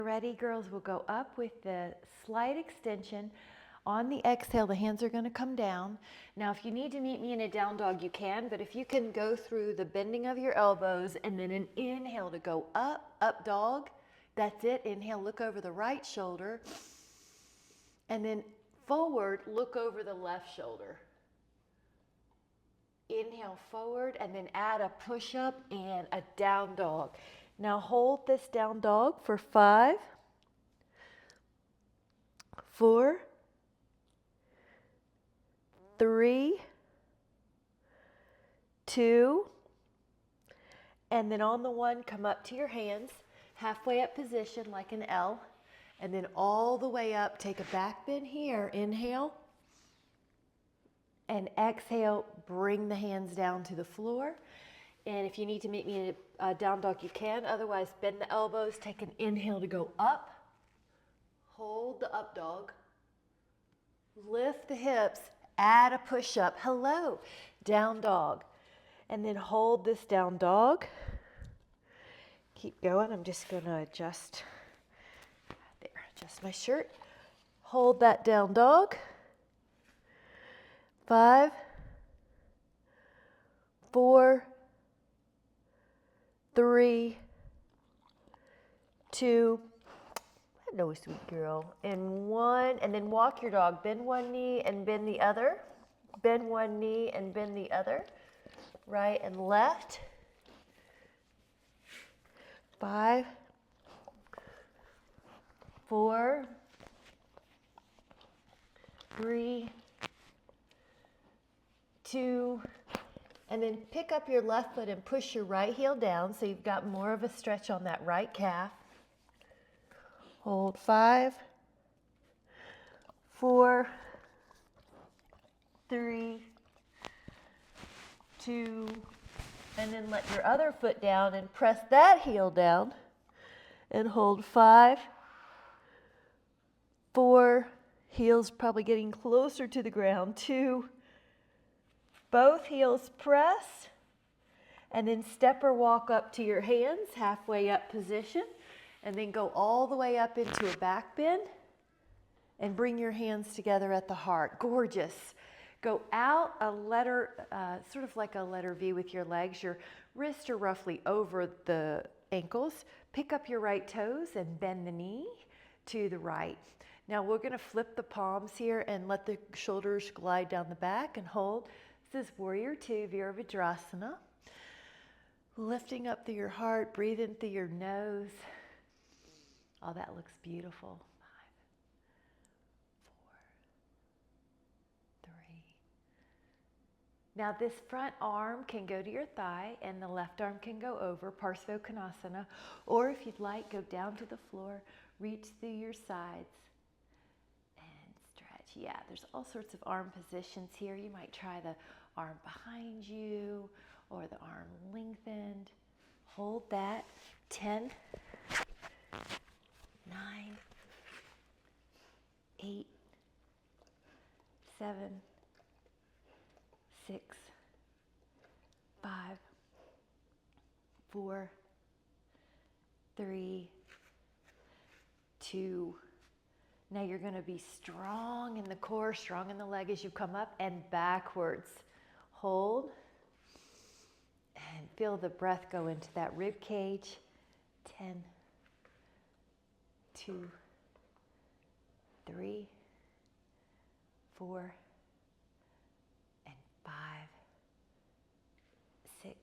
Ready, girls? We'll go up with the slight extension. On the exhale, the hands are going to come down. Now, if you need to meet me in a down dog, you can, but if you can go through the bending of your elbows and then an inhale to go up, up dog, that's it. Inhale, look over the right shoulder, and then forward, look over the left shoulder. Inhale forward, and then add a push-up and a down dog. Now hold this down dog for 5, 4, 3, 2, and then on the 1, come up to your hands, halfway up position like an L, and then all the way up, take a back bend here, inhale, and exhale, bring the hands down to the floor. And if you need to meet me in a down dog, you can. Otherwise, bend the elbows, take an inhale to go up. Hold the up dog. Lift the hips, add a push-up. Hello, down dog. And then hold this down dog. Keep going. I'm just going to adjust my shirt. Hold that down dog. 5, 4, 3, 2, hello, sweet girl, and 1, and then walk your dog. Bend one knee and bend the other. Bend one knee and bend the other. Right and left. 5, 4, 3, 2, and then pick up your left foot and push your right heel down so you've got more of a stretch on that right calf. Hold 5, 4, 3, 2, and then let your other foot down and press that heel down and hold 5, 4, heels probably getting closer to the ground, 2, both heels press, and then step or walk up to your hands, halfway up position, and then go all the way up into a back bend and bring your hands together at the heart. Gorgeous. Go out a letter, sort of like a letter V with your legs. Your wrists are roughly over the ankles. Pick up your right toes and bend the knee to the right. Now we're going to flip the palms here and let the shoulders glide down the back and hold. This is Warrior 2, Virabhadrasana. Lifting up through your heart, breathe in through your nose. Oh, that looks beautiful. 5, 4, 3. Now this front arm can go to your thigh and the left arm can go over, Parsvottanasana. Or if you'd like, go down to the floor, reach through your sides and stretch. Yeah, there's all sorts of arm positions here. You might try the arm behind you or the arm lengthened. Hold that. 10, 9, 8, 7, 6, 5, 4, 3, 2. Now you're going to be strong in the core, strong in the leg as you come up and backwards. Hold and feel the breath go into that rib cage. 10, 2, 3, 4, and 5, 6,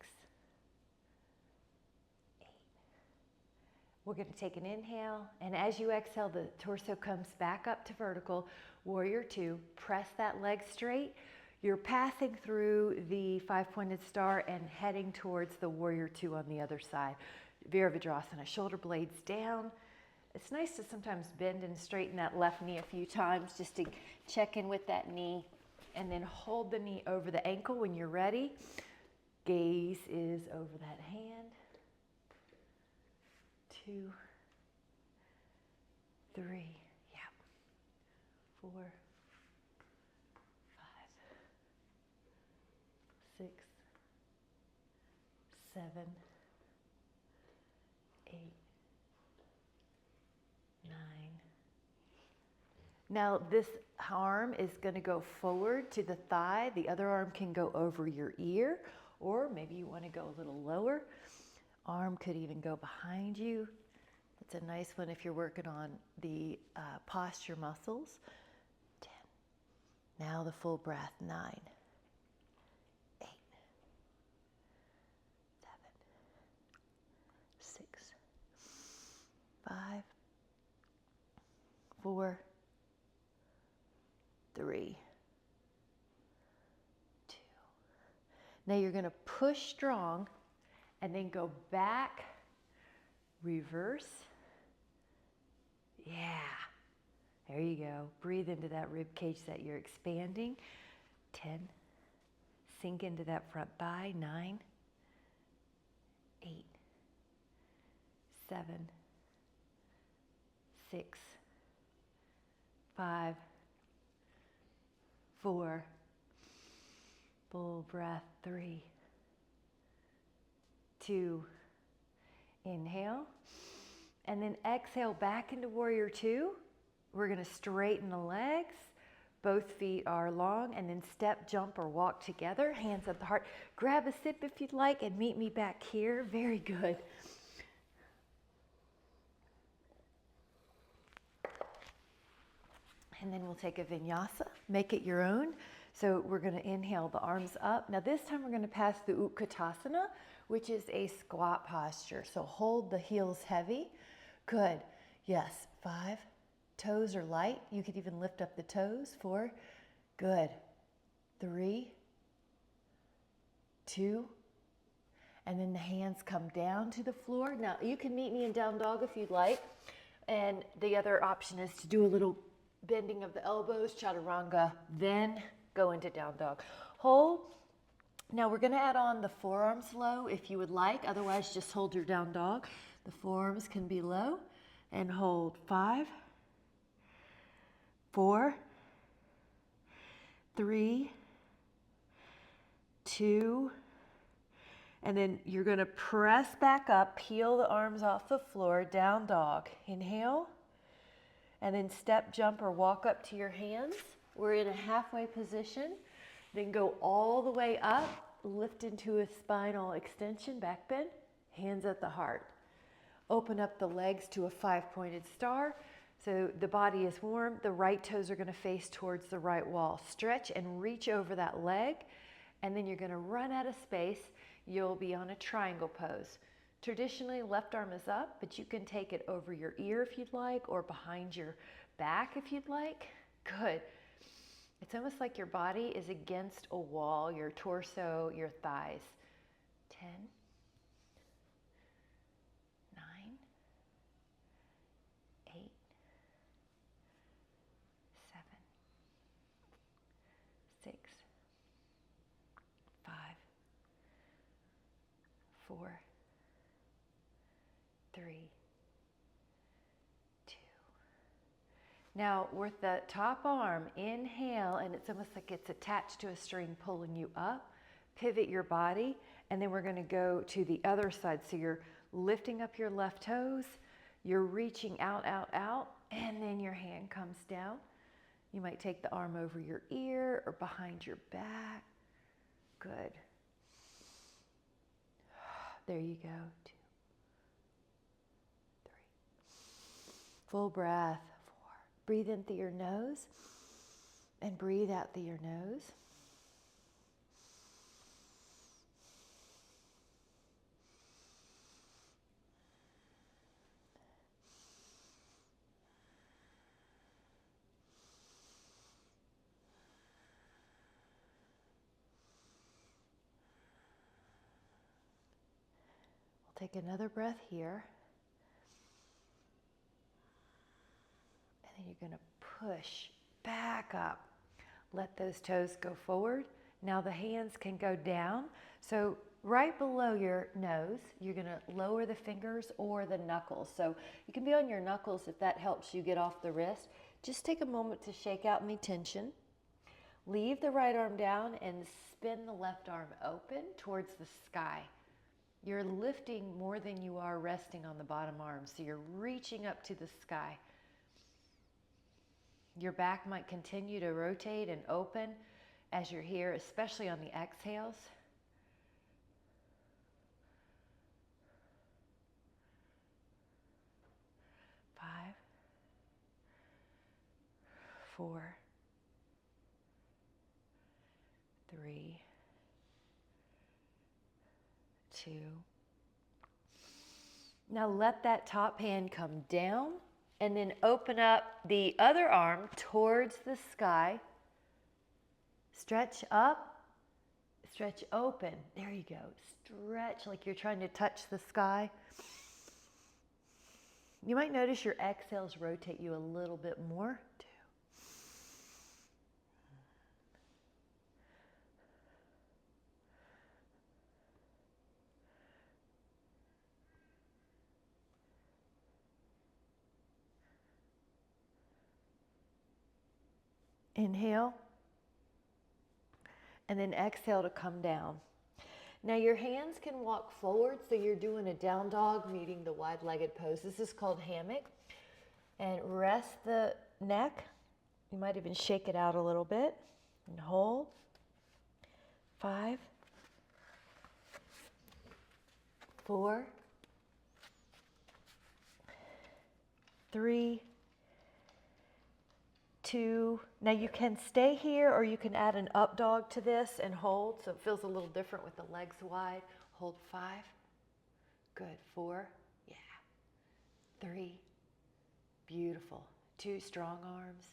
8. We're going to take an inhale, and as you exhale, the torso comes back up to vertical. Warrior 2, press that leg straight. You're passing through the 5-pointed star and heading towards the Warrior 2 on the other side. Virabhadrasana, shoulder blades down. It's nice to sometimes bend and straighten that left knee a few times just to check in with that knee. And then hold the knee over the ankle when you're ready. Gaze is over that hand. 2, 3, yeah. 4, 5, 6, 7, 8, Now this arm is going to go forward to the thigh. The other arm can go over your ear, or maybe you want to go a little lower. Arm could even go behind you. It's a nice one if you're working on the posture muscles. 10. Now the full breath. 9, 8, 7, 6, 5, 4, 3, 2. Now you're going to push strong and then go back, reverse. Yeah. There you go. Breathe into that rib cage that you're expanding. 10. Sink into that front thigh. 9, 8, 7, 6, 5, 4. Full breath. 3, 2. Inhale. And then exhale back into warrior 2. We're going to straighten the legs. Both feet are long, and then step, jump, or walk together. Hands at the heart. Grab a sip if you'd like and meet me back here. Very good. And then we'll take a vinyasa. Make it your own. So we're going to inhale the arms up. Now this time we're going to pass the Utkatasana, which is a squat posture. So hold the heels heavy. Good. Yes. 5. Toes are light. You could even lift up the toes. 4. Good. 3, 2. And then the hands come down to the floor. Now you can meet me in down dog if you'd like. And the other option is to do a little bending of the elbows, chaturanga, then go into down dog. Hold. Now we're going to add on the forearms low if you would like. Otherwise, just hold your down dog. The forearms can be low. And hold. 5, 4, 3, 2. And then you're going to press back up, peel the arms off the floor, down dog. Inhale. And then step, jump, or walk up to your hands. We're in a halfway position. Then go all the way up, lift into a spinal extension, back bend, hands at the heart. Open up the legs to a 5-pointed star. So the body is warm. The right toes are going to face towards the right wall. Stretch and reach over that leg. And then you're going to run out of space. You'll be on a triangle pose. Traditionally, left arm is up, but you can take it over your ear if you'd like, or behind your back if you'd like. Good. It's almost like your body is against a wall, your torso, your thighs. 10, 9, 8, 7, 6, 5, 4, 3, 2. Now with the top arm, inhale, and it's almost like it's attached to a string pulling you up. Pivot your body, and then we're going to go to the other side. So you're lifting up your left toes, you're reaching out, out, out, and then your hand comes down. You might take the arm over your ear or behind your back. Good. There you go. 2, 3. Full breath. 4. Breathe in through your nose and breathe out through your nose. We'll take another breath here. And then you're going to push back up. Let those toes go forward. Now the hands can go down. So right below your nose, you're going to lower the fingers or the knuckles. So you can be on your knuckles if that helps you get off the wrist. Just take a moment to shake out any tension. Leave the right arm down and spin the left arm open towards the sky. You're lifting more than you are resting on the bottom arm. So you're reaching up to the sky. Your back might continue to rotate and open as you're here, especially on the exhales. 5, 4, 3, 2. Now let that top hand come down and then open up the other arm towards the sky. Stretch up, stretch open. There you go. Stretch like you're trying to touch the sky. You might notice your exhales rotate you a little bit more. 2. Inhale, and then exhale to come down. Now your hands can walk forward, so you're doing a down dog meeting the wide-legged pose. This is called hammock. And rest the neck. You might even shake it out a little bit and hold. 5, 4, 3, 2. Now you can stay here or you can add an up dog to this and hold, so it feels a little different with the legs wide. Hold 5. Good. 4. Yeah. 3. Beautiful. 2 strong arms.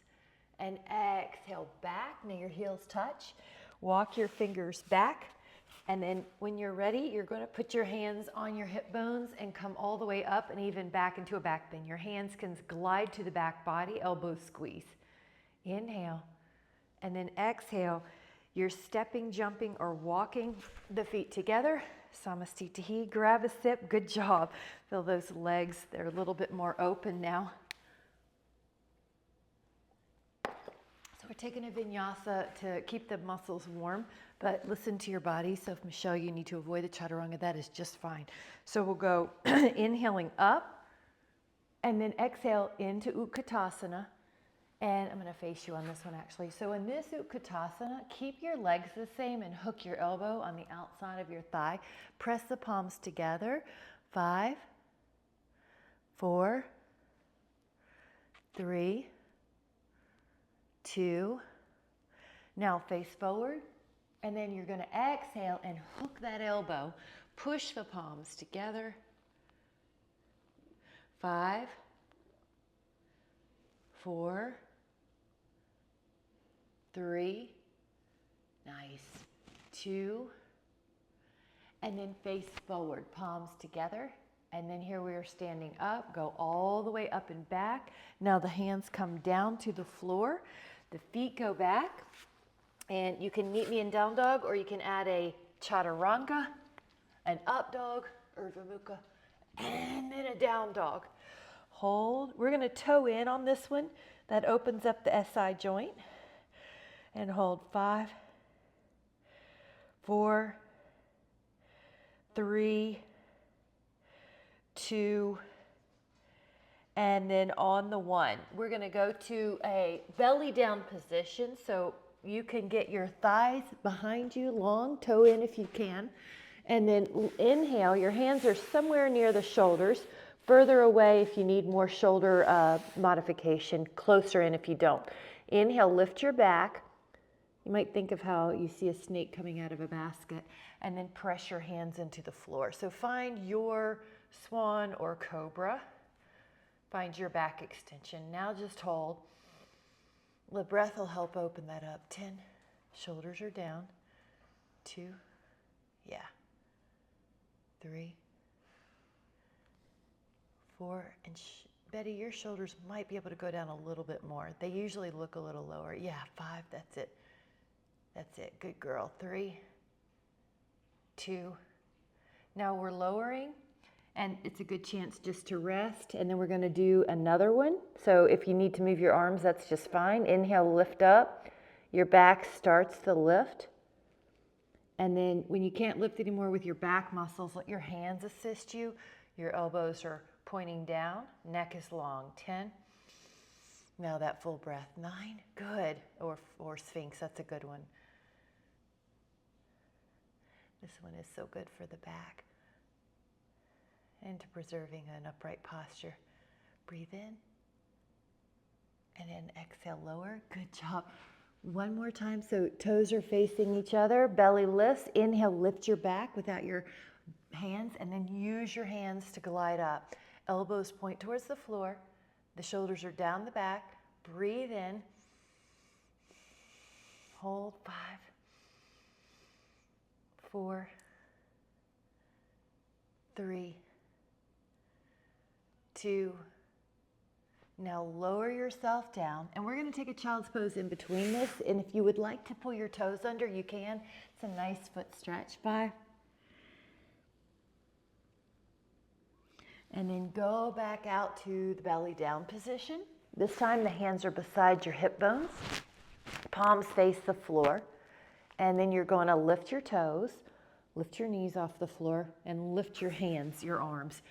And exhale back. Now your heels touch. Walk your fingers back. And then when you're ready, you're going to put your hands on your hip bones and come all the way up and even back into a back bend. Your hands can glide to the back body, elbows squeeze. Inhale, and then exhale. You're stepping, jumping, or walking the feet together. Samastitihi. Grab a sip. Good job. Feel those legs. They're a little bit more open now. So we're taking a vinyasa to keep the muscles warm, but listen to your body. So if Michelle, you need to avoid the chaturanga, that is just fine. So we'll go inhaling up, and then exhale into Utkatasana. And I'm going to face you on this one actually. So in this Utkatasana, keep your legs the same and hook your elbow on the outside of your thigh. Press the palms together. 5, 4, 3, 2. Now face forward. And then you're going to exhale and hook that elbow. Push the palms together. 5, 4, 3, nice, 2, and then face forward, palms together, and then here we are standing up, go all the way up and back. Now the hands come down to the floor, the feet go back, and you can meet me in down dog, or you can add a chaturanga, an up dog, urdhva mukha, and then a down dog. Hold. We're going to toe in on this one. That opens up the SI joint. And hold 5, 4, 3, 2, and then on the 1. We're going to go to a belly down position, so you can get your thighs behind you, long, toe in if you can. And then inhale, your hands are somewhere near the shoulders, further away if you need more shoulder modification, closer in if you don't. Inhale, lift your back. You might think of how you see a snake coming out of a basket, and then press your hands into the floor. So find your swan or cobra. Find your back extension. Now just hold. The breath will help open that up. 10. Shoulders are down. 2. Yeah. 3. 4. And Betty, your shoulders might be able to go down a little bit more. They usually look a little lower. Yeah, 5. That's it. That's it. Good girl. 3, 2. Now we're lowering, and it's a good chance just to rest, and then we're going to do another one. So if you need to move your arms, that's just fine. Inhale, lift up. Your back starts the lift. And then when you can't lift anymore with your back muscles, let your hands assist you. Your elbows are pointing down. Neck is long. 10, Now that full breath. 9, good. Or Sphinx, that's a good one. This one is so good for the back and to preserving an upright posture. Breathe in and then exhale, lower. Good job. One more time, so toes are facing each other, belly lifts. Inhale, lift your back without your hands, and then use your hands to glide up. Elbows point towards the floor. The shoulders are down the back. Breathe in. Hold. 5, 4, 3, 2. Now lower yourself down, and we're going to take a child's pose in between this, and if you would like to pull your toes under, you can. It's a nice foot stretch. 5. And then go back out to the belly down position. This time the hands are beside your hip bones. Palms face the floor. And then you're going to lift your toes, lift your knees off the floor, and lift your hands, your arms.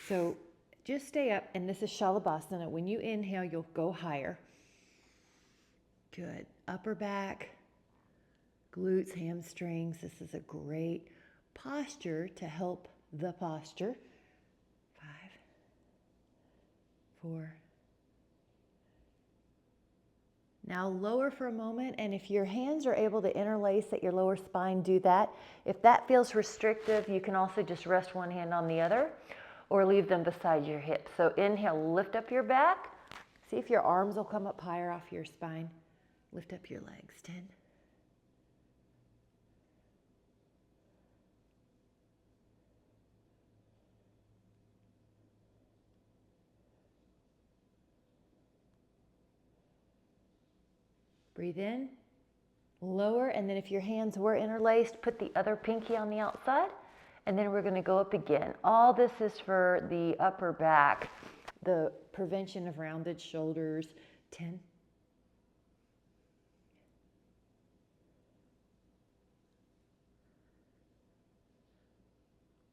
So just stay up, and this is Shalabhasana. When you inhale, you'll go higher. Good. Upper back, glutes, hamstrings. This is a great posture to help the posture. 5, 4. Now lower for a moment, and if your hands are able to interlace at your lower spine, do that. If that feels restrictive, you can also just rest one hand on the other or leave them beside your hips. So inhale, lift up your back. See if your arms will come up higher off your spine. Lift up your legs. 10. Breathe in, lower, and then if your hands were interlaced, put the other pinky on the outside, and then we're going to go up again. All this is for the upper back, the prevention of rounded shoulders. 10.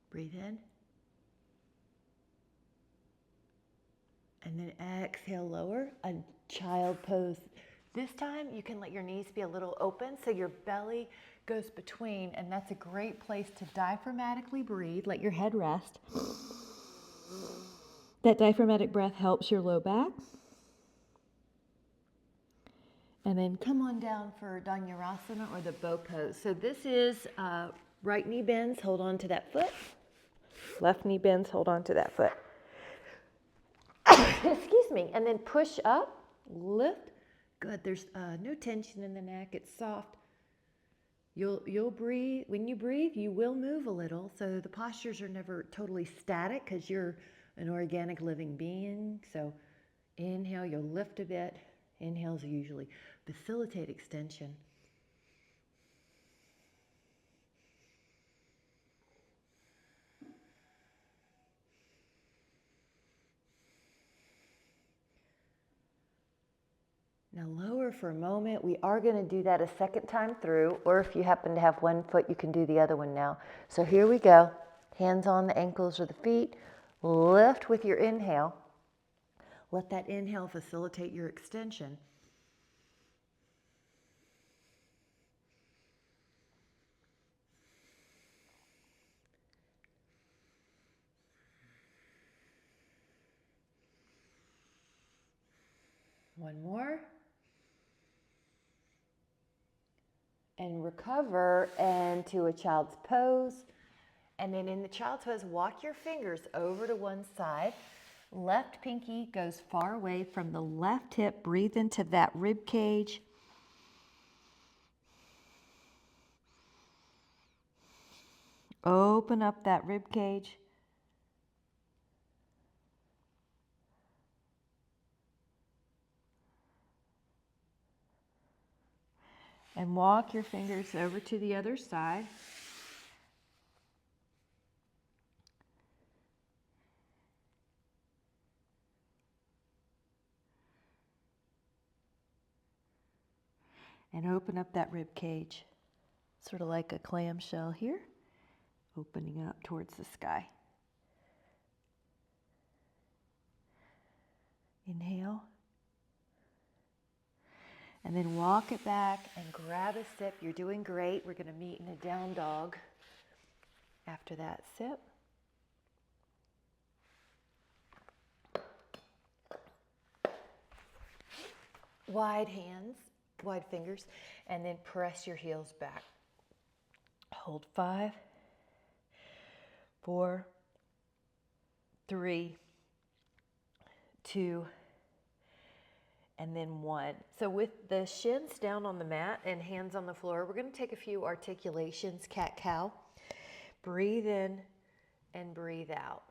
Breathe in. And then exhale, lower, a child pose. This time you can let your knees be a little open so your belly goes between, and that's a great place to diaphragmatically breathe. Let your head rest. That diaphragmatic breath helps your low back. And then come on down for Dhanurasana or the bow pose. So this is right knee bends, hold on to that foot. Left knee bends, hold on to that foot. Excuse me. And then push up, lift. Good. There's no tension in the neck. It's soft. You'll breathe. When you breathe, you will move a little. So the postures are never totally static because you're an organic living being. So inhale, you'll lift a bit. Inhales usually facilitate extension. Now lower for a moment. We are going to do that a second time through, or if you happen to have one foot, you can do the other one now. So here we go. Hands on the ankles or the feet. Lift with your inhale. Let that inhale facilitate your extension. One more. And recover into a child's pose. And then in the child's pose, walk your fingers over to one side. Left pinky goes far away from the left hip. Breathe into that rib cage. Open up that rib cage. And walk your fingers over to the other side. And open up that rib cage, sort of like a clamshell here, opening up towards the sky. Inhale. And then walk it back and grab a sip. You're doing great. We're going to meet in a down dog after that sip. Wide hands, wide fingers, and then press your heels back. Hold 5, 4, 3, 2, and then 1. So with the shins down on the mat and hands on the floor, we're going to take a few articulations, cat-cow. Breathe in and breathe out.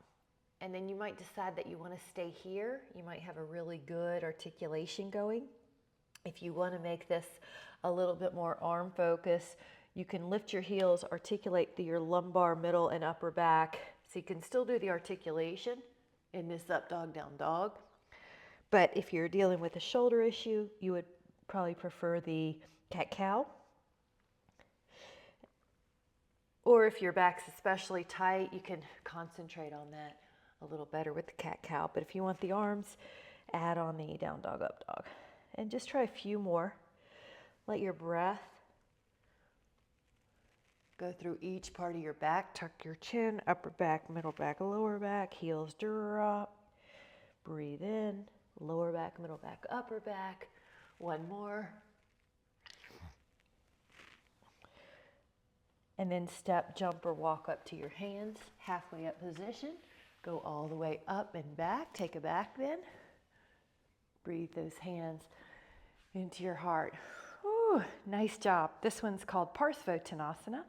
And then you might decide that you want to stay here. You might have a really good articulation going. If you want to make this a little bit more arm focus, you can lift your heels, articulate through your lumbar, middle, and upper back. So you can still do the articulation in this up dog, down dog. But if you're dealing with a shoulder issue, you would probably prefer the cat-cow. Or if your back's especially tight, you can concentrate on that a little better with the cat-cow. But if you want the arms, add on the down dog, up dog. And just try a few more. Let your breath go through each part of your back. Tuck your chin, upper back, middle back, lower back, heels drop. Breathe in, lower back, middle back, upper back. One more. And then step, jump, or walk up to your hands, halfway up position. Go all the way up and back. Take a back bend. Breathe those hands into your heart. Ooh, nice job. This one's called Parsvottanasana,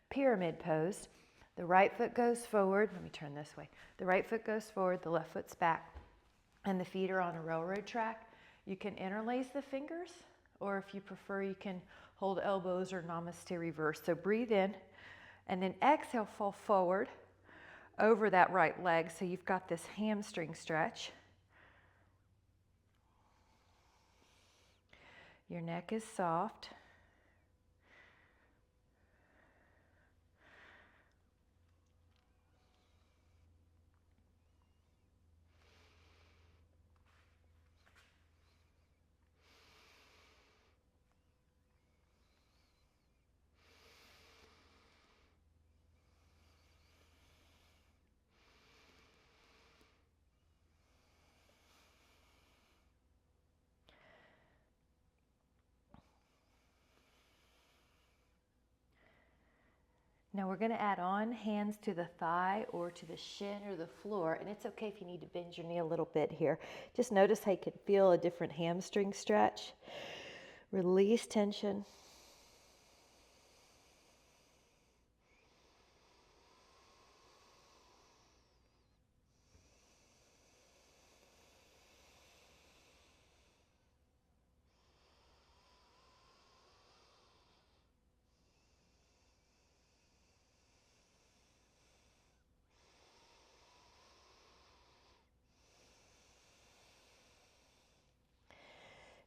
pyramid pose. The right foot goes forward. Let me turn this way. The right foot goes forward, the left foot's back, and the feet are on a railroad track. You can interlace the fingers, or if you prefer, you can hold elbows or namaste reverse. So breathe in, and then exhale, fall forward over that right leg. So you've got this hamstring stretch. Your neck is soft. Now we're going to add on hands to the thigh or to the shin or the floor, and it's okay if you need to bend your knee a little bit here. Just notice how you can feel a different hamstring stretch. Release tension.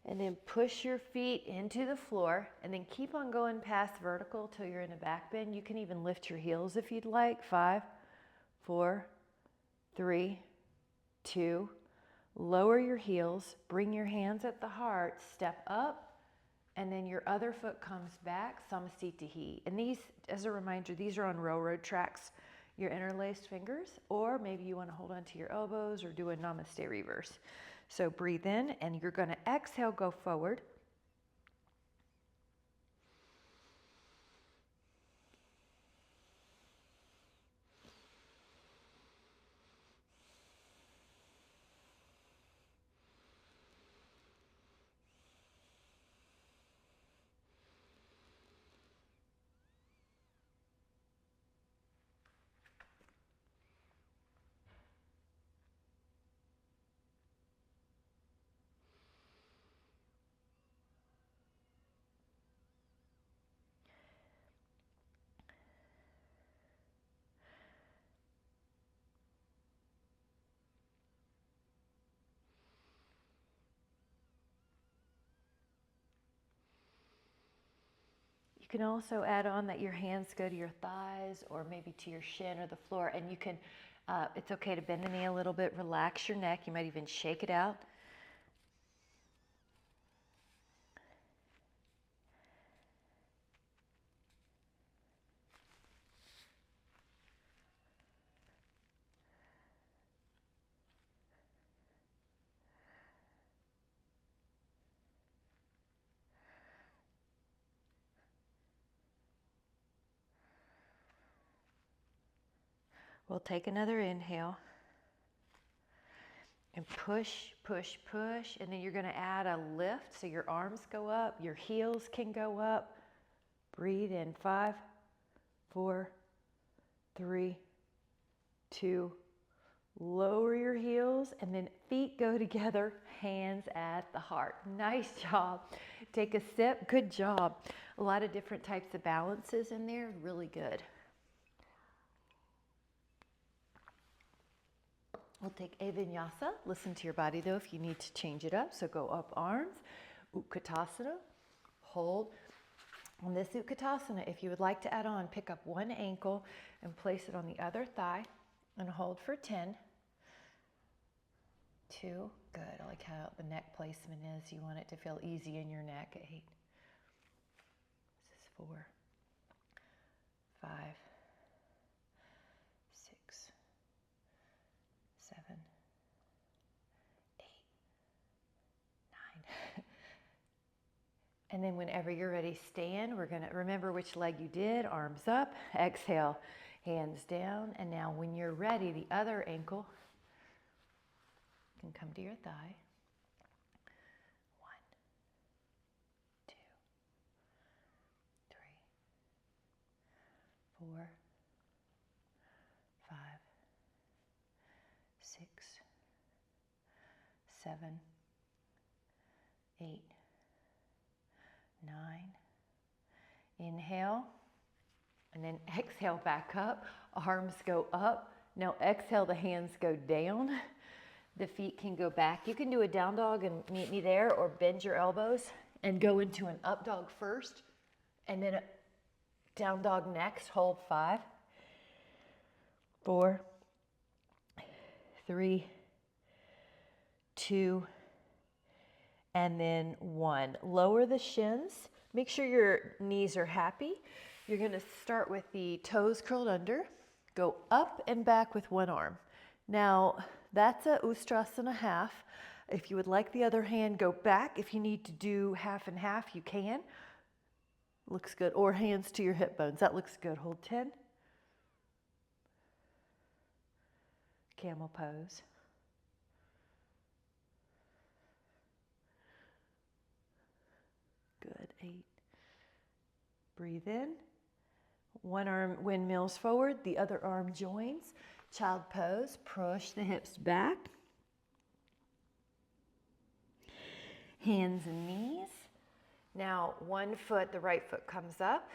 And then push your feet into the floor, and then keep on going past vertical till you're in a back bend. You can even lift your heels if you'd like. 5, 4, 3, 2. Lower your heels, bring your hands at the heart, step up, and then your other foot comes back, Samasthiti. And these, as a reminder, these are on railroad tracks, your interlaced fingers, or maybe you want to hold onto your elbows or do a namaste reverse. So breathe in, and you're going to exhale, go forward. You can also add on that your hands go to your thighs or maybe to your shin or the floor, and you can, it's okay to bend the knee a little bit, relax your neck, you might even shake it out. We'll take another inhale. And push, push, push. And then you're going to add a lift so your arms go up, your heels can go up. Breathe in. 5, 4, 3, 2. Lower your heels and then feet go together, hands at the heart. Nice job. Take a sip. Good job. A lot of different types of balances in there. Really good. We'll take a vinyasa. Listen to your body though if you need to change it up. So go up arms, Utkatasana, hold. On this Utkatasana, if you would like to add on, pick up one ankle and place it on the other thigh and hold for 10. 2, good. I like how the neck placement is. You want it to feel easy in your neck. 8. This is 4, 5, 6, 7, 8, 9. And then whenever you're ready, stand. We're going to remember which leg you did. Arms up. Exhale, hands down. And now when you're ready, the other ankle can come to your thigh. 1, 2, 3, 4, 5, 6, 7, 8, 9. Inhale, and then exhale back up. Arms go up. Now exhale, the hands go down. The feet can go back. You can do a down dog and meet me there, or bend your elbows and go into an up dog first, and then a down dog next. Hold. 5, 4, 3, 2, and then 1. Lower the shins. Make sure your knees are happy. You're going to start with the toes curled under. Go up and back with one arm. Now, that's a Ustrasana half. If you would like the other hand, go back. If you need to do half and half, you can. Looks good. Or hands to your hip bones. That looks good. Hold 10. Camel pose. Good. 8. Breathe in. One arm windmills forward, the other arm joins. Child pose, push the hips back. Hands and knees. Now one foot, the right foot comes up.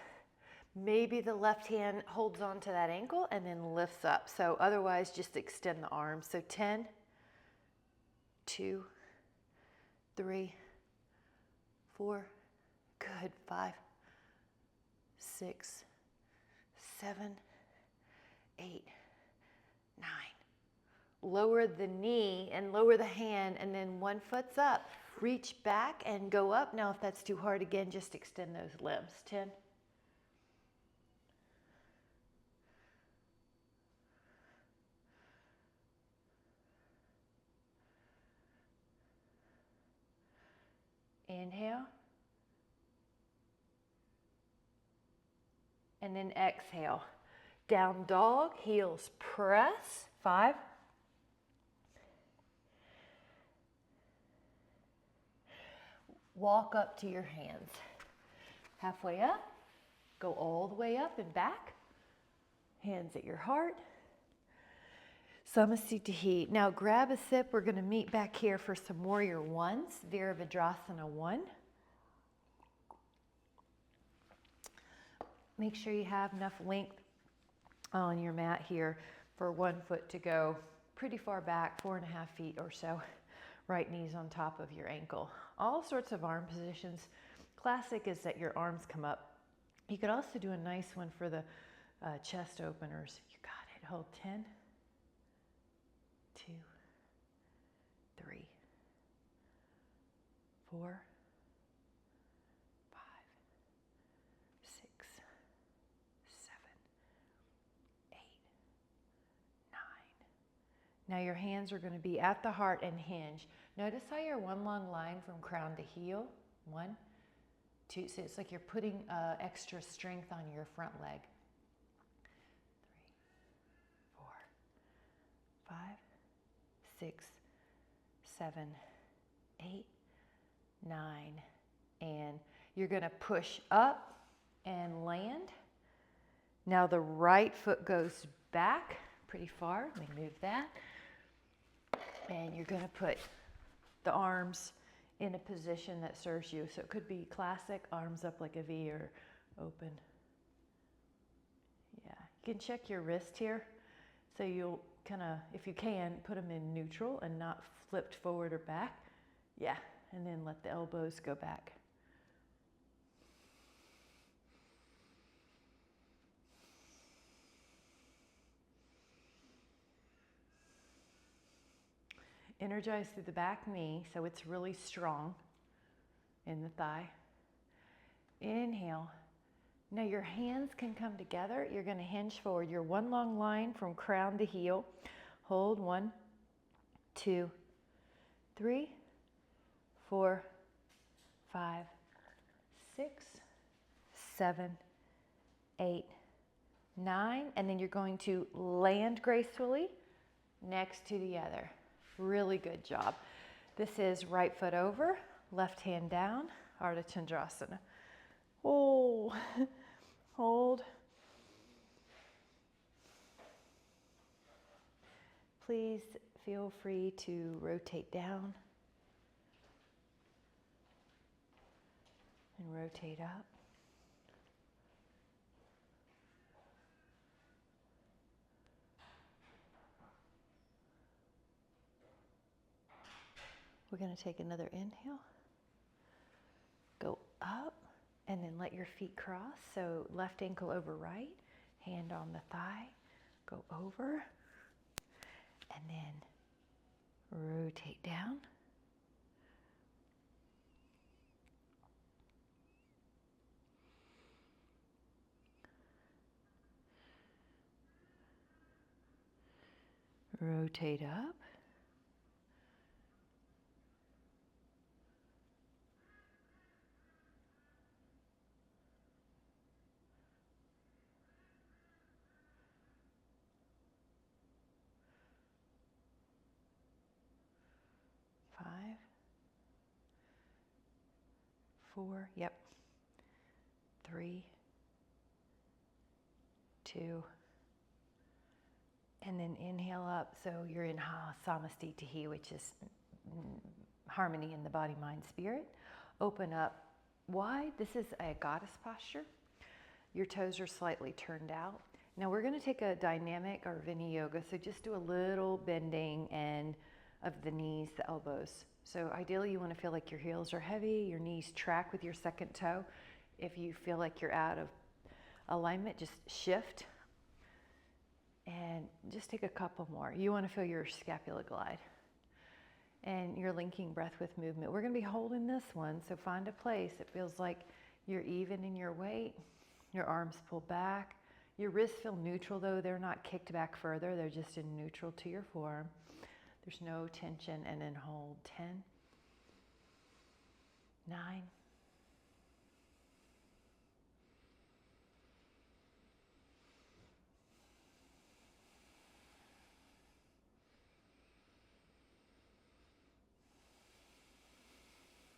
Maybe the left hand holds on to that ankle and then lifts up. So otherwise just extend the arms. So 10, 2, 3, 4, good, 5, 6, 7, 8, 9. Lower the knee and lower the hand, and then one foot's up. Reach back and go up. Now if that's too hard, again, just extend those limbs. 10. Inhale. And then exhale. Down dog, heels press. 5. Walk up to your hands. Halfway up. Go all the way up and back. Hands at your heart. Samasthiti. Now grab a sip. We're going to meet back here for some warrior ones. Virabhadrasana 1. Make sure you have enough length on your mat here for one foot to go pretty far back, 4.5 feet or so. Right knee's on top of your ankle. All sorts of arm positions. Classic is that your arms come up. You could also do a nice one for the chest openers. You got it. Hold 10, 2, 3, 4, 5, 6, 7, 8, 9. Now your hands are going to be at the heart and hinge. Notice how you're one long line from crown to heel. 1, 2. So it's like you're putting extra strength on your front leg. 3, 4, 6, 7, 8, 9, and you're going to push up and land. Now the right foot goes back pretty far. Let me move that. And you're going to put the arms in a position that serves you. So it could be classic, arms up like a V or open. Yeah, you can check your wrist here. So you'll kind of, if you can, put them in neutral and not flipped forward or back. Yeah, and then let the elbows go back. Energize through the back knee so it's really strong in the thigh. Inhale. Now your hands can come together. You're going to hinge forward. You're one long line from crown to heel. Hold 1, 2, 3, 4, 5, 6, 7, 8, 9. And then you're going to land gracefully next to the other. Really good job. This is right foot over, left hand down, Ardha Chandrasana. Oh, hold. Please feel free to rotate down and rotate up. We're going to take another inhale. Go up and then let your feet cross. So left ankle over right, hand on the thigh, go over, and then rotate down. Rotate up. Five, 4, yep. 3, 2, and then inhale up. So you're in Samasthiti, which is harmony in the body, mind, spirit. Open up wide. This is a goddess posture. Your toes are slightly turned out. Now we're going to take a dynamic or Vinyasa, so just do a little bending and of the knees, the elbows. So ideally you want to feel like your heels are heavy, your knees track with your second toe. If you feel like you're out of alignment, just shift and just take a couple more. You want to feel your scapula glide. And you're linking breath with movement. We're going to be holding this one, so find a place that feels like you're even in your weight. Your arms pull back. Your wrists feel neutral though. They're not kicked back further. They're just in neutral to your forearm. There's no tension, and then hold 10, 9,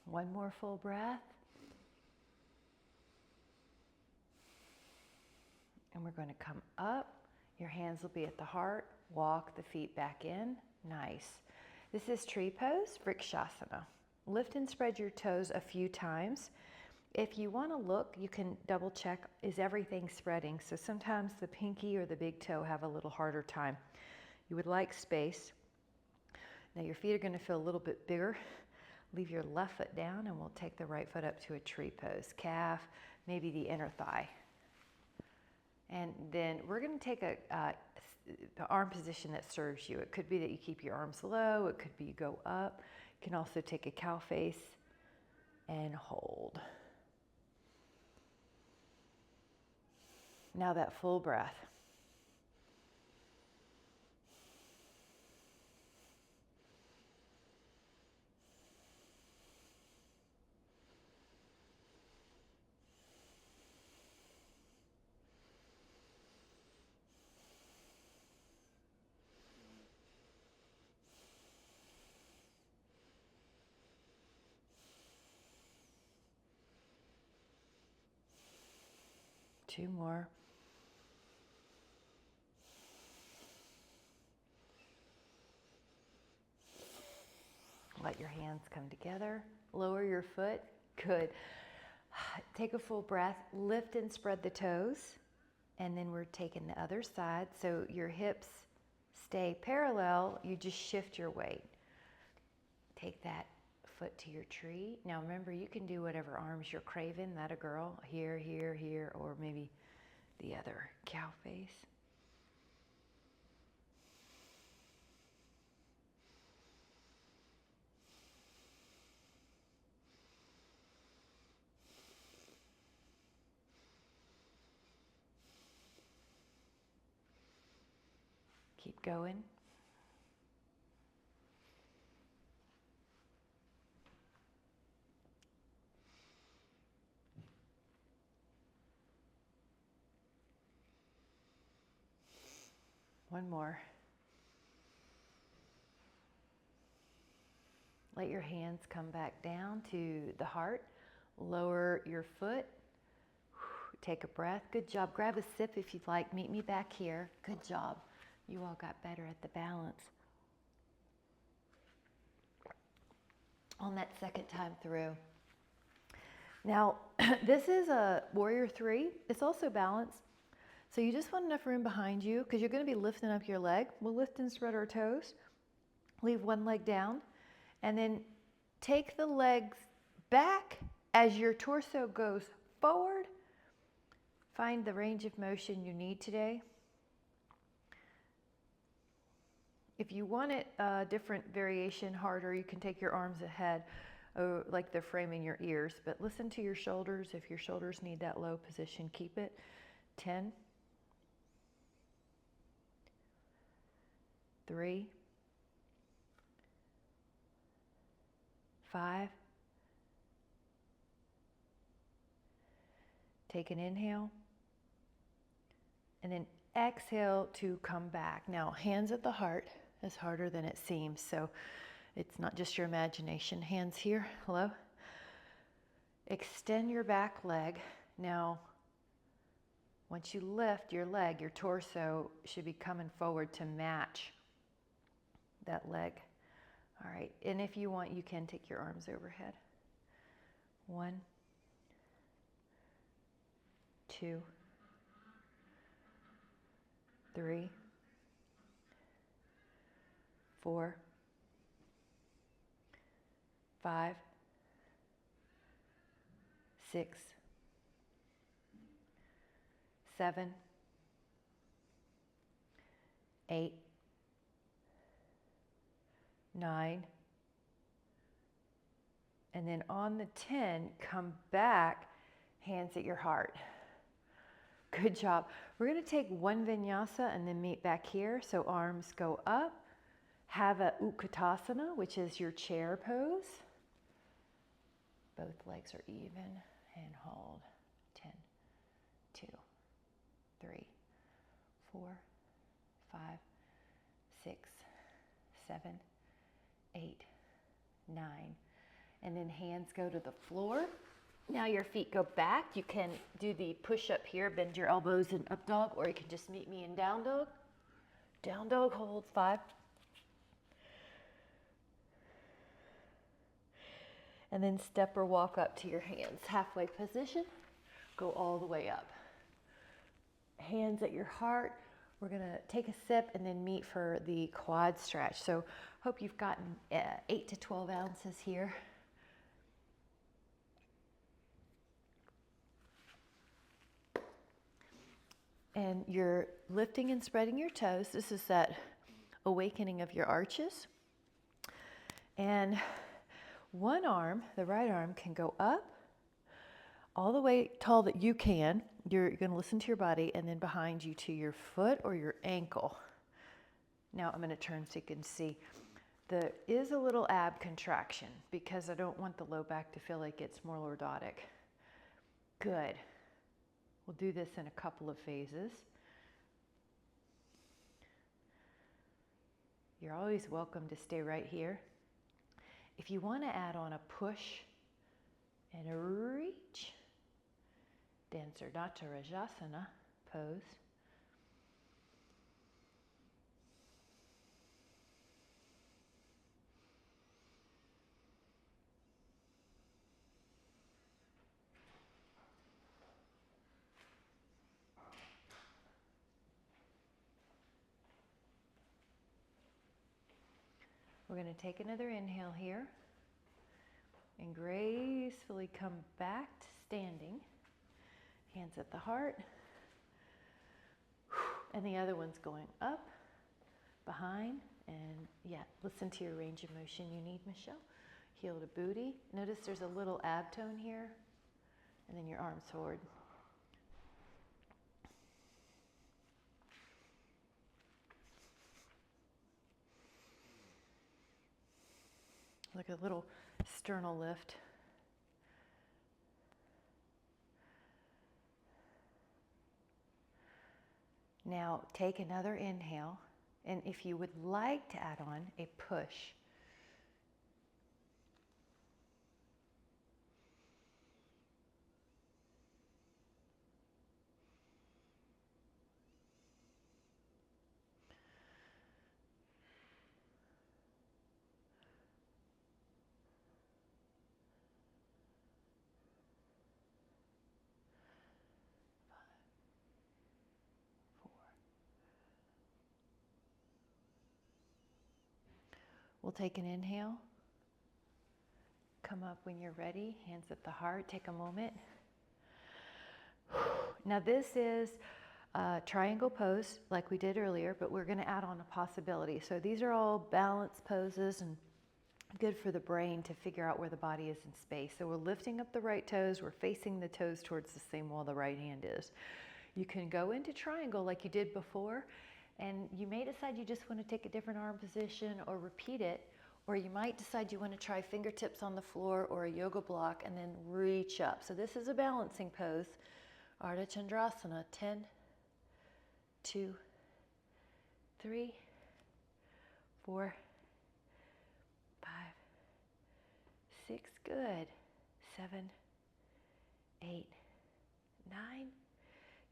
1 more full breath. And we're going to come up. Your hands will be at the heart. Walk the feet back in. Nice. This is tree pose, Vrikshasana. Lift and spread your toes a few times. If you want to look, you can double check, is everything spreading? So sometimes the pinky or the big toe have a little harder time. You would like space. Now your feet are going to feel a little bit bigger. Leave your left foot down and we'll take the right foot up to a tree pose. Calf, maybe the inner thigh. And then we're going to take the arm position that serves you. It could be that you keep your arms low. It could be you go up. You can also take a cow face and hold. Now that full breath. 2 more. Let your hands come together. Lower your foot. Good. Take a full breath. Lift and spread the toes. And then we're taking the other side. So your hips stay parallel. You just shift your weight. Take that foot to your tree. Now remember, you can do whatever arms you're craving. That a girl. Here, here, here, or maybe the other cow face. Keep going. One more. Let your hands come back down to the heart. Lower your foot. Take a breath. Good job. Grab a sip if you'd like. Meet me back here. Good job. You all got better at the balance. On that second time through. Now, this is a warrior 3. It's also balanced. So you just want enough room behind you because you're going to be lifting up your leg. We'll lift and spread our toes. Leave one leg down. And then take the legs back as your torso goes forward. Find the range of motion you need today. If you want it a different variation, harder, you can take your arms ahead, like they're framing your ears. But listen to your shoulders. If your shoulders need that low position, keep it. 10, 3, 5. Take an inhale. And then exhale to come back. Now, hands at the heart is harder than it seems. So it's not just your imagination. Hands here. Hello. Extend your back leg. Now, once you lift your leg, your torso should be coming forward to match that leg. All right. And if you want, you can take your arms overhead. 1, 2, 3, 4, 5, 6, 7, 8, 9, and then on the 10, come back, hands at your heart. Good job. We're going to take one vinyasa and then meet back here. So arms go up. Have a Utkatasana, which is your chair pose. Both legs are even and hold. 10, 2, 3, 4, 5, 6, 7, 8, 9. And then hands go to the floor. Now your feet go back. You can do the push up here, bend your elbows in up dog, or you can just meet me in down dog. Down dog, hold 5. And then step or walk up to your hands. Halfway position, go all the way up. Hands at your heart. We're gonna take a sip and then meet for the quad stretch. So hope you've gotten 8 to 12 ounces here. And you're lifting and spreading your toes. This is that awakening of your arches. And one arm, the right arm, can go up all the way tall that you can. You're going to listen to your body, and then behind you to your foot or your ankle. Now I'm going to turn so you can see. There is a little ab contraction because I don't want the low back to feel like it's more lordotic. Good. We'll do this in a couple of phases. You're always welcome to stay right here. If you want to add on a push and a reach, Dancer Natarajasana pose. We're going to take another inhale here and gracefully come back to standing. Hands at the heart. And the other one's going up, behind, and yeah, listen to your range of motion you need, Michelle. Heel to booty. Notice there's a little ab tone here, and then your arms forward. Like a little sternal lift. Now take another inhale, and if you would like to add on a push. We'll take an inhale. Come up when you're ready, hands at the heart. Take a moment. Now this is a triangle pose like we did earlier, but we're going to add on a possibility. So these are all balance poses and good for the brain to figure out where the body is in space. So we're lifting up the right toes. We're facing the toes towards the same wall the right hand is. You can go into triangle like you did before, and you may decide you just want to take a different arm position or repeat it, or you might decide you want to try fingertips on the floor or a yoga block and then reach up. So this is a balancing pose. Ardha Chandrasana. 10, 2, 3, 4, 5, 6. Good. 7, 8, 9.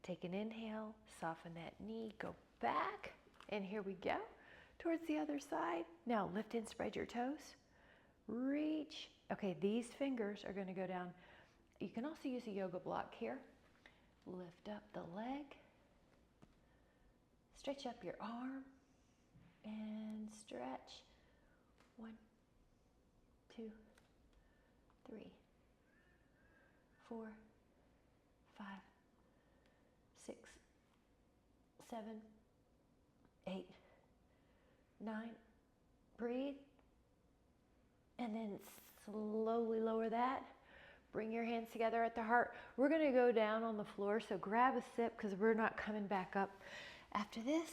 Take an inhale, soften that knee, go back, and here we go, towards the other side. Now lift and spread your toes, reach. Okay, these fingers are going to go down. You can also use a yoga block here. Lift up the leg, stretch up your arm, and stretch. 1, 2, 3, 4, 5, 6, 7, 8, 9. Breathe. And then slowly lower that. Bring your hands together at the heart. We're going to go down on the floor, so grab a sip because we're not coming back up after this.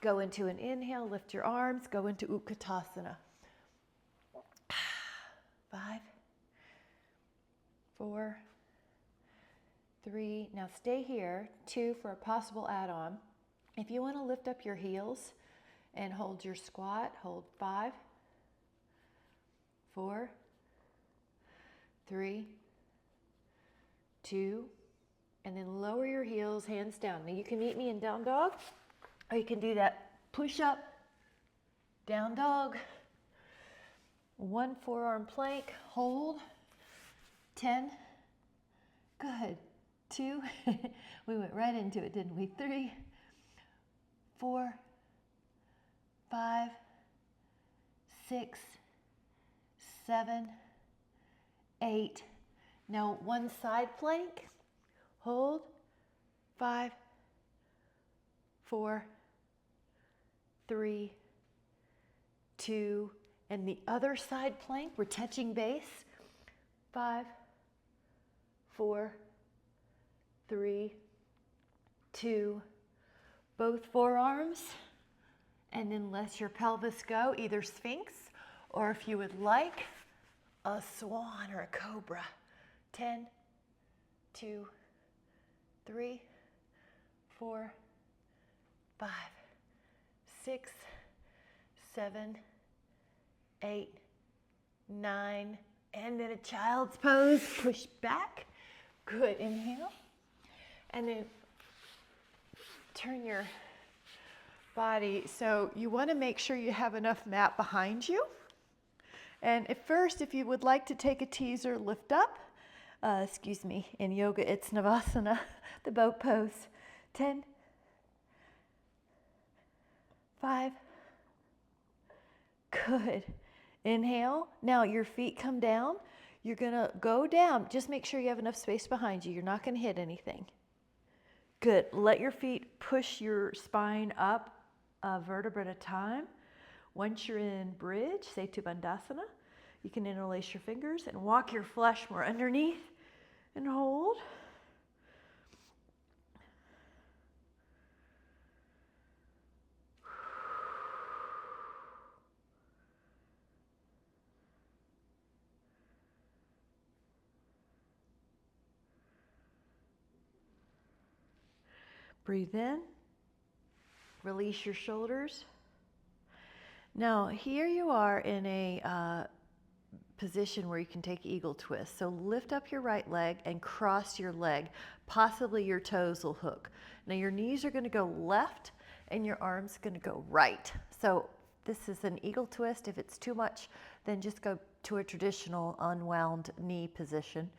Go into an inhale, lift your arms, go into Utkatasana. 5, 4, 3. Now stay here. 2 for a possible add-on. If you want to lift up your heels and hold your squat, hold 5, 4, 3, 2, and then lower your heels, hands down. Now you can meet me in down dog, or you can do that push up, down dog, 1 forearm plank, hold, 10, good, 2, we went right into it, didn't we? 3, 4, 5, 6, 7, 8. Now 1 side plank, hold, 5, 4, 3, 2, and the other side plank, we're touching base, 5, 4, 3, 2, both forearms, and then let your pelvis go, either Sphinx, or if you would like, a swan or a cobra. 10, 2, 3, 4, 5, 6, 7, 8, 9. And then a child's pose, push back. Good, inhale. And then turn your body. So you want to make sure you have enough mat behind you. And at first, if you would like to take a teaser, lift up. In yoga, it's Navasana, the boat pose. 10, 5, good. Inhale. Now your feet come down. You're going to go down. Just make sure you have enough space behind you. You're not going to hit anything. Good. Let your feet push your spine up a vertebra at a time. Once you're in bridge, Setu Bandhasana, you can interlace your fingers and walk your flesh more underneath and hold. Breathe in. Release your shoulders. Now, here you are in a position where you can take eagle twist. So lift up your right leg and cross your leg. Possibly your toes will hook. Now your knees are going to go left and your arms going to go right. So this is an eagle twist. If it's too much, then just go to a traditional unwound knee position.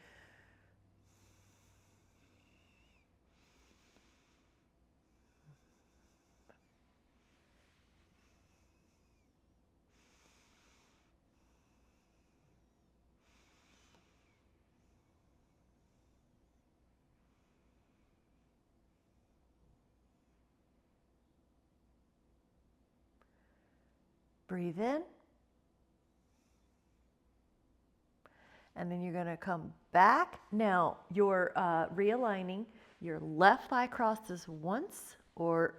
Breathe in. And then you're going to come back. Now you're realigning. Your left thigh crosses once or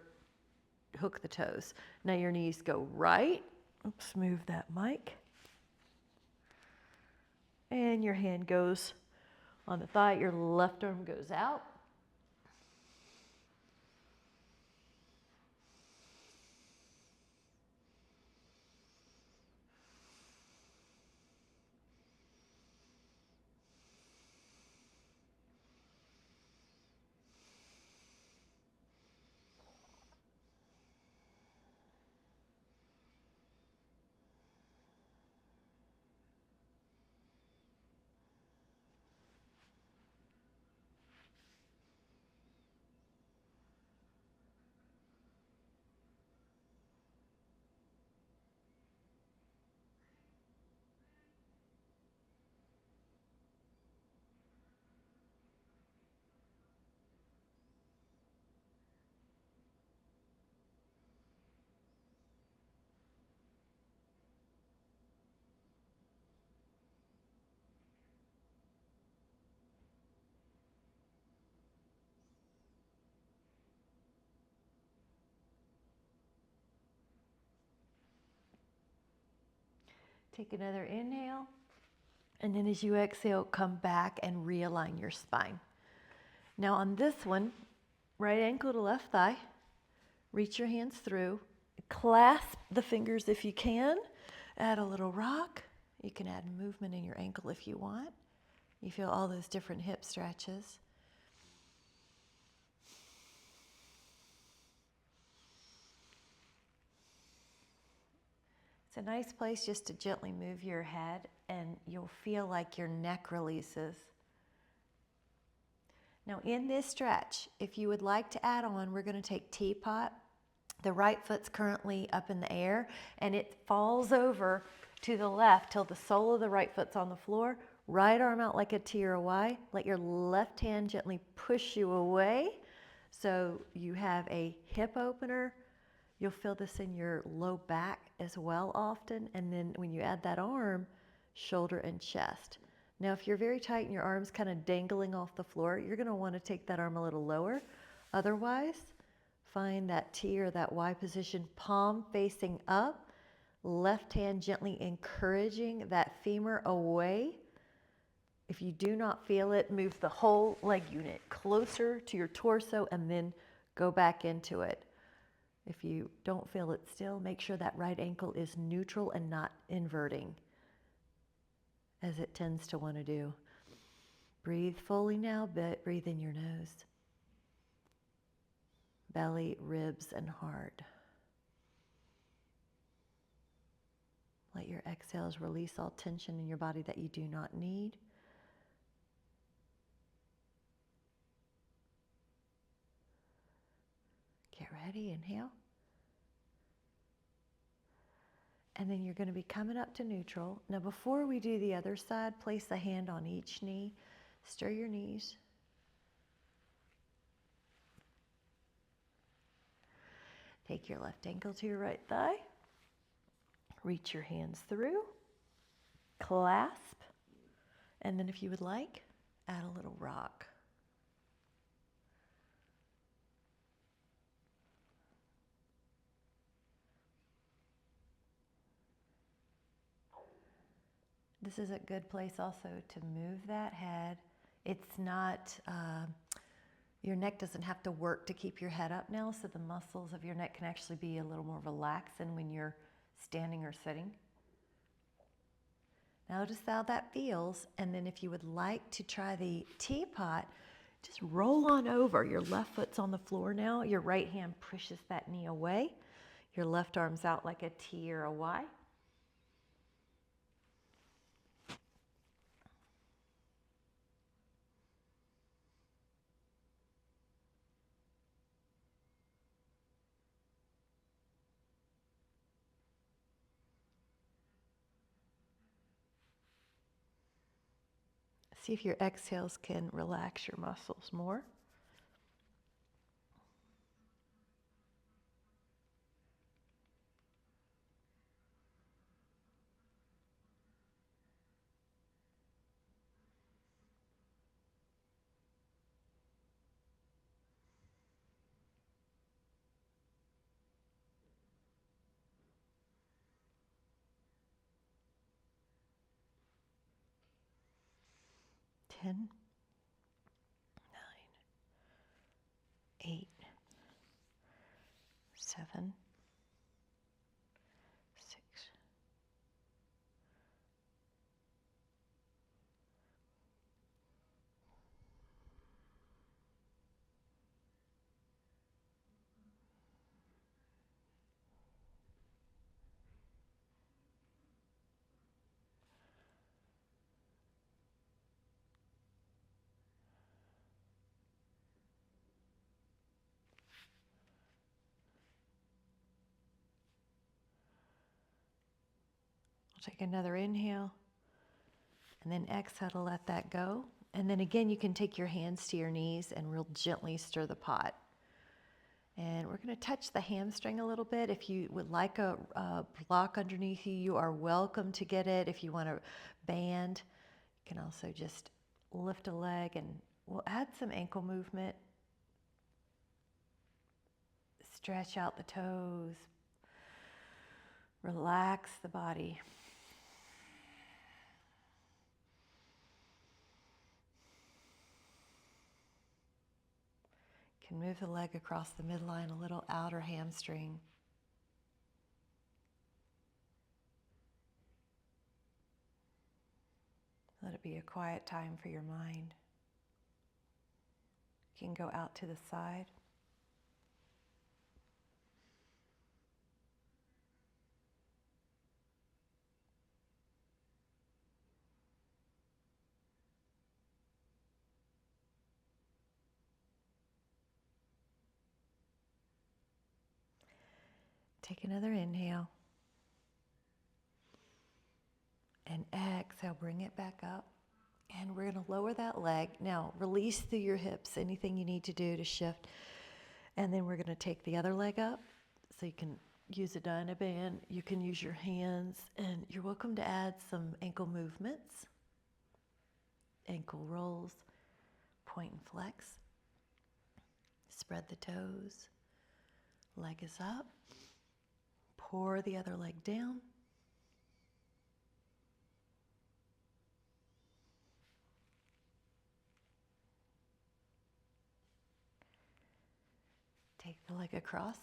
hook the toes. Now your knees go right. Oops, move that mic. And your hand goes on the thigh. Your left arm goes out. Take another inhale. And then as you exhale, come back and realign your spine. Now on this one, right ankle to left thigh, reach your hands through, clasp the fingers if you can, add a little rock. You can add movement in your ankle if you want. You feel all those different hip stretches. It's a nice place just to gently move your head and you'll feel like your neck releases. Now in this stretch, if you would like to add on, we're going to take teapot. The right foot's currently up in the air and it falls over to the left till the sole of the right foot's on the floor. Right arm out like a T or a Y. Let your left hand gently push you away. So you have a hip opener. You'll feel this in your low back as well often. And then when you add that arm, shoulder and chest. Now, if you're very tight and your arm's kind of dangling off the floor, you're going to want to take that arm a little lower. Otherwise, find that T or that Y position, palm facing up, left hand gently encouraging that femur away. If you do not feel it, move the whole leg unit closer to your torso and then go back into it. If you don't feel it still, make sure that right ankle is neutral and not inverting. as it tends to want to do. Breathe fully now, but breathe in your nose. Belly, ribs, and heart. Let your exhales release all tension in your body that you do not need. Get ready, inhale. And then you're going to be coming up to neutral. Now before we do the other side, place a hand on each knee. Stir your knees. Take your left ankle to your right thigh. Reach your hands through. Clasp. And then if you would like, add a little rock. This is a good place also to move that head. It's not, your neck doesn't have to work to keep your head up now, so the muscles of your neck can actually be a little more relaxed than when you're standing or sitting. Notice how that feels, and then if you would like to try the teapot, just roll on over. Your left foot's on the floor now. Your right hand pushes that knee away. Your left arm's out like a T or a Y. See if your exhales can relax your muscles more. Ten, 9, 8, 7, 6, Take another inhale, and then exhale to let that go. And then again, you can take your hands to your knees and real gently stir the pot. And we're going to touch the hamstring a little bit. If you would like a block underneath you, you are welcome to get it. If you want a band, you can also just lift a leg, and we'll add some ankle movement. Stretch out the toes. Relax the body. Can move the leg across the midline, a little outer hamstring. Let it be a quiet time for your mind. You can go out to the side. Take another inhale. And exhale, bring it back up. And we're going to lower that leg. Now, release through your hips anything you need to do to shift. And then we're going to take the other leg up. So you can use a Dynaband. You can use your hands. And you're welcome to add some ankle movements. Ankle rolls, point and flex. Spread the toes. Leg is up. Pour the other leg down. Take the leg across.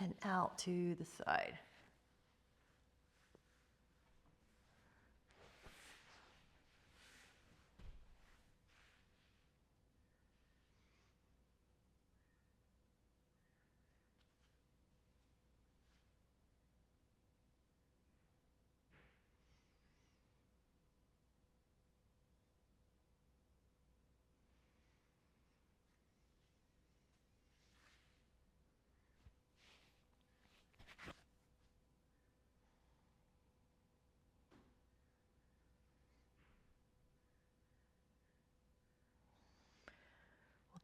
and out to the side.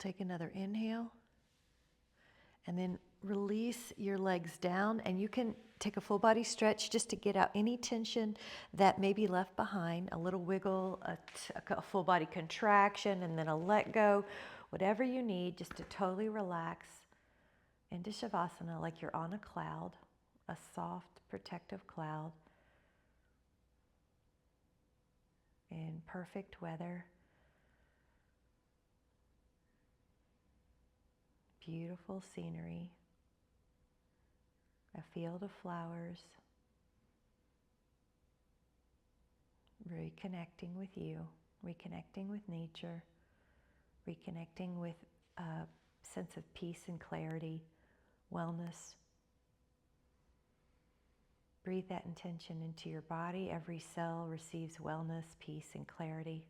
Take another inhale and then release your legs down, and you can take a full body stretch just to get out any tension that may be left behind. A little wiggle, a full body contraction, and then a let go, whatever you need just to totally relax into Shavasana like you're on a cloud, a soft protective cloud in perfect weather. Beautiful scenery, a field of flowers, reconnecting with you, reconnecting with nature, reconnecting with a sense of peace and clarity, wellness. Breathe that intention into your body. Every cell receives wellness, peace, and clarity.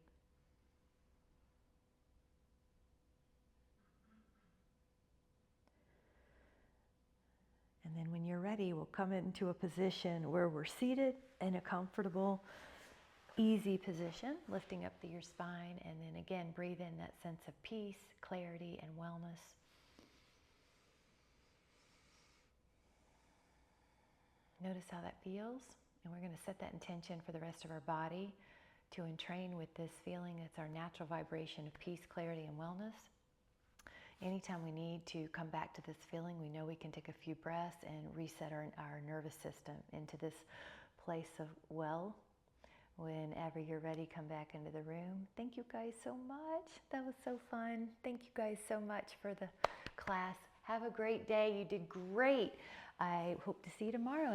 And then when you're ready, we'll come into a position where we're seated in a comfortable, easy position, lifting up through your spine, and then again, breathe in that sense of peace, clarity, and wellness. Notice how that feels, and we're going to set that intention for the rest of our body to entrain with this feeling. It's our natural vibration of peace, clarity, and wellness. Anytime we need to come back to this feeling, we know we can take a few breaths and reset our nervous system into this place of well. Whenever you're ready, come back into the room. Thank you guys so much. That was so fun. Thank you guys so much for the class. Have a great day. You did great. I hope to see you tomorrow.